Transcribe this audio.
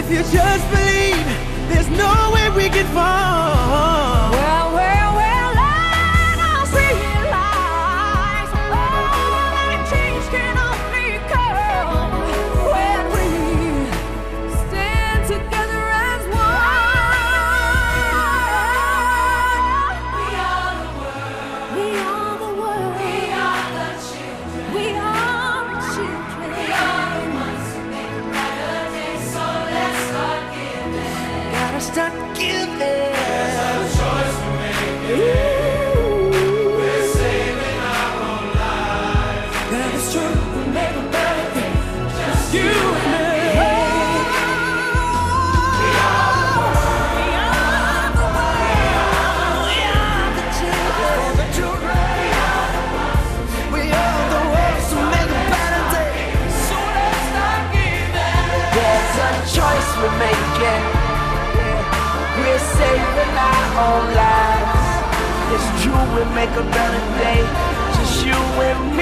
if you just believe, there's no way we can fall. Well, well, well, let us realize all that change can only come when we stand together as one. We are the world. We are the world. We are the children. We are the children. We are the ones who make a better day. So let's start giving. Gotta start giving. There's a choice we're making. We're saving our own lives. That is true, we make a better day. Just you and me. We are the world. We are the children. For the children. We are the ones who make a better day. So let's start giving. There's a choice we're making. We're saving our own lives. It's true, we make a better day. Just you and me.